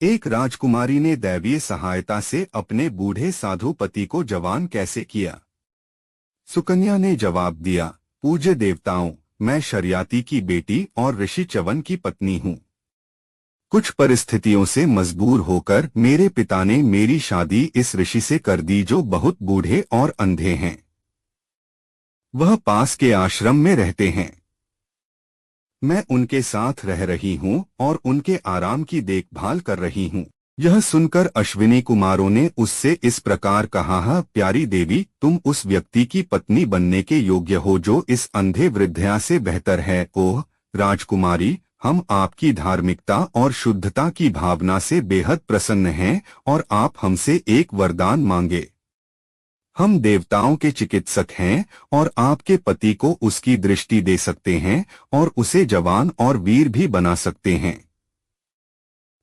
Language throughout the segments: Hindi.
एक राजकुमारी ने दैवीय सहायता से अपने बूढ़े साधु पति को जवान कैसे किया। सुकन्या ने जवाब दिया, पूज्य देवताओं, मैं शर्याती की बेटी और ऋषि च्यवन की पत्नी हूँ। कुछ परिस्थितियों से मजबूर होकर मेरे पिता ने मेरी शादी इस ऋषि से कर दी जो बहुत बूढ़े और अंधे हैं। वह पास के आश्रम में रहते हैं। मैं उनके साथ रह रही हूँ और उनके आराम की देखभाल कर रही हूँ। यह सुनकर अश्विनी कुमारों ने उससे इस प्रकार कहा, प्यारी देवी, तुम उस व्यक्ति की पत्नी बनने के योग्य हो जो इस अंधे वृद्धा से बेहतर है। ओह राजकुमारी, हम आपकी धार्मिकता और शुद्धता की भावना से बेहद प्रसन्न हैं और आप हमसे एक वरदान मांगे। हम देवताओं के चिकित्सक हैं और आपके पति को उसकी दृष्टि दे सकते हैं और उसे जवान और वीर भी बना सकते हैं।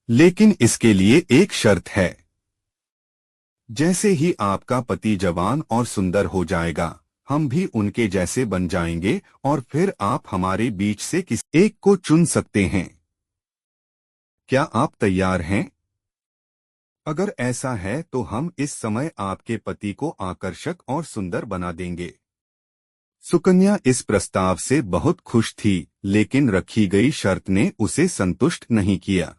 लेकिन इसके लिए एक शर्त है। जैसे ही आपका पति जवान और सुंदर हो जाएगा, हम भी उनके जैसे बन जाएंगे और फिर आप हमारे बीच से किसी एक को चुन सकते हैं। क्या आप तैयार हैं? अगर ऐसा है तो हम इस समय आपके पति को आकर्षक और सुंदर बना देंगे। सुकन्या इस प्रस्ताव से बहुत खुश थी, लेकिन रखी गई शर्त ने उसे संतुष्ट नहीं किया।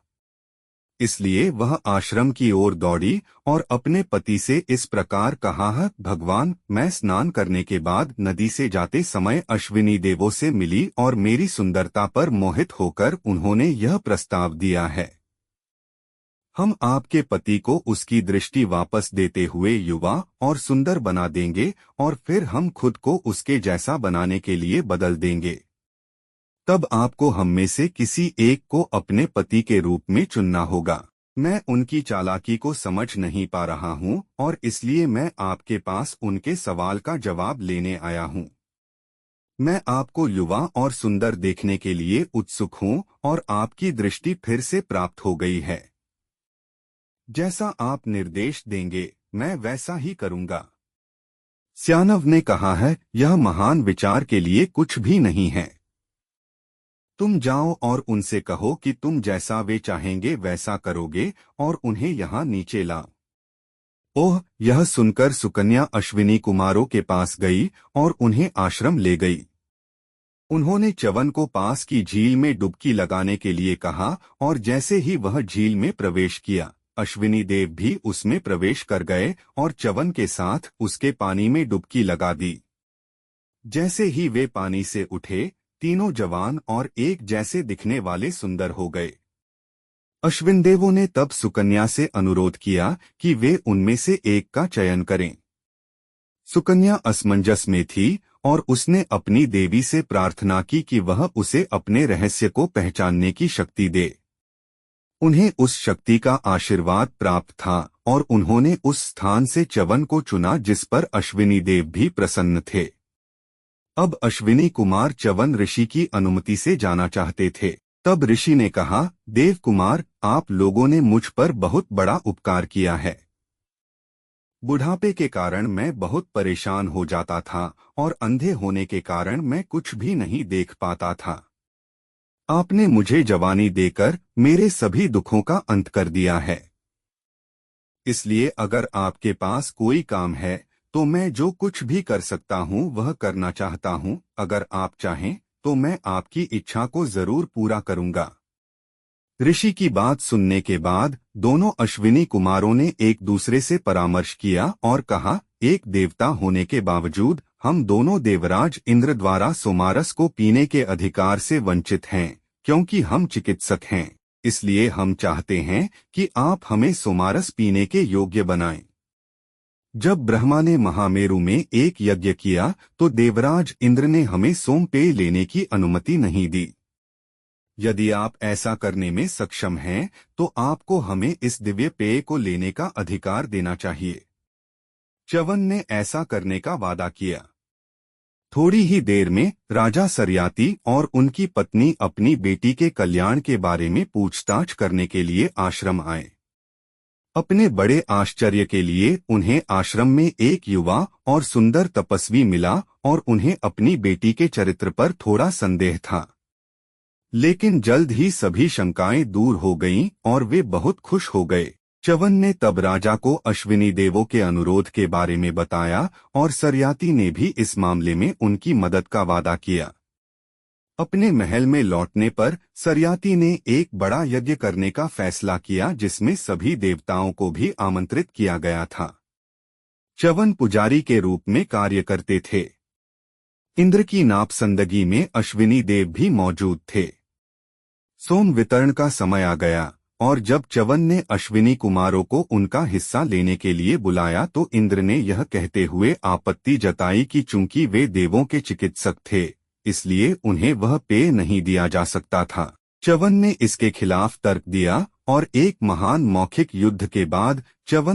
इसलिए वह आश्रम की ओर दौड़ी और अपने पति से इस प्रकार कहा, भगवान, मैं स्नान करने के बाद नदी से जाते समय अश्विनी देवों से मिली और मेरी सुंदरता पर मोहित होकर उन्होंने यह प्रस्ताव दिया है। हम आपके पति को उसकी दृष्टि वापस देते हुए युवा और सुंदर बना देंगे और फिर हम खुद को उसके जैसा बनाने के लिए बदल देंगे। तब आपको हम में से किसी एक को अपने पति के रूप में चुनना होगा। मैं उनकी चालाकी को समझ नहीं पा रहा हूँ और इसलिए मैं आपके पास उनके सवाल का जवाब लेने आया हूँ। मैं आपको युवा और सुंदर देखने के लिए उत्सुक हूँ और आपकी दृष्टि फिर से प्राप्त हो गई है। जैसा आप निर्देश देंगे मैं वैसा ही करूँगा। स्यानव ने कहा है, यह महान विचार के लिए कुछ भी नहीं है। तुम जाओ और उनसे कहो कि तुम जैसा वे चाहेंगे वैसा करोगे और उन्हें यहाँ नीचे लाओ। ओह, यह सुनकर सुकन्या अश्विनी कुमारों के पास गई और उन्हें आश्रम ले गई। उन्होंने च्यवन को पास की झील में डुबकी लगाने के लिए कहा और जैसे ही वह झील में प्रवेश किया, अश्विनी देव भी उसमें प्रवेश कर गए और च्यवन के साथ उसके पानी में डुबकी लगा दी। जैसे ही वे पानी से उठे, तीनों जवान और एक जैसे दिखने वाले सुंदर हो गए। अश्विन देवों ने तब सुकन्या से अनुरोध किया कि वे उनमें से एक का चयन करें। सुकन्या असमंजस में थी और उसने अपनी देवी से प्रार्थना की कि वह उसे अपने रहस्य को पहचानने की शक्ति दे। उन्हें उस शक्ति का आशीर्वाद प्राप्त था और उन्होंने उस स्थान से च्यवन को चुना जिस पर अश्विनी देव भी प्रसन्न थे। अब अश्विनी कुमार च्यवन ऋषि की अनुमति से जाना चाहते थे। तब ऋषि ने कहा, देव कुमार, आप लोगों ने मुझ पर बहुत बड़ा उपकार किया है। बुढ़ापे के कारण मैं बहुत परेशान हो जाता था और अंधे होने के कारण मैं कुछ भी नहीं देख पाता था। आपने मुझे जवानी देकर मेरे सभी दुखों का अंत कर दिया है। इसलिए अगर आपके पास कोई काम है तो मैं जो कुछ भी कर सकता हूँ वह करना चाहता हूँ। अगर आप चाहें तो मैं आपकी इच्छा को जरूर पूरा करूँगा। ऋषि की बात सुनने के बाद दोनों अश्विनी कुमारों ने एक दूसरे से परामर्श किया और कहा, एक देवता होने के बावजूद हम दोनों देवराज इंद्र द्वारा सोमारस को पीने के अधिकार से वंचित हैं, क्योंकि हम चिकित्सक हैं। इसलिए हम चाहते हैं कि आप हमें सोमारस पीने के योग्य बनाएं। जब ब्रह्मा ने महामेरु में एक यज्ञ किया तो देवराज इंद्र ने हमें सोम पेय लेने की अनुमति नहीं दी। यदि आप ऐसा करने में सक्षम हैं तो आपको हमें इस दिव्य पेय को लेने का अधिकार देना चाहिए। च्यवन ने ऐसा करने का वादा किया। थोड़ी ही देर में राजा शर्याती और उनकी पत्नी अपनी बेटी के कल्याण के बारे में पूछताछ करने के लिए आश्रम आए। अपने बड़े आश्चर्य के लिए उन्हें आश्रम में एक युवा और सुंदर तपस्वी मिला और उन्हें अपनी बेटी के चरित्र पर थोड़ा संदेह था। लेकिन जल्द ही सभी शंकाएं दूर हो गईं और वे बहुत खुश हो गए। च्यवन ने तब राजा को अश्विनी देवों के अनुरोध के बारे में बताया और सरयाती ने भी इस मामले में उनकी मदद का वादा किया। अपने महल में लौटने पर सरयाती ने एक बड़ा यज्ञ करने का फैसला किया जिसमें सभी देवताओं को भी आमंत्रित किया गया था। च्यवन पुजारी के रूप में कार्य करते थे। इंद्र की नापसंदगी में अश्विनी देव भी मौजूद थे। सोम वितरण का समय आ गया और जब च्यवन ने अश्विनी कुमारों को उनका हिस्सा लेने के लिए बुलाया तो इंद्र ने यह कहते हुए आपत्ति जताई कि चूंकि वे देवों के चिकित्सक थे इसलिए उन्हें वह पेय नहीं दिया जा सकता था। च्यवन ने इसके खिलाफ तर्क दिया और एक महान मौखिक युद्ध के बाद च्यवन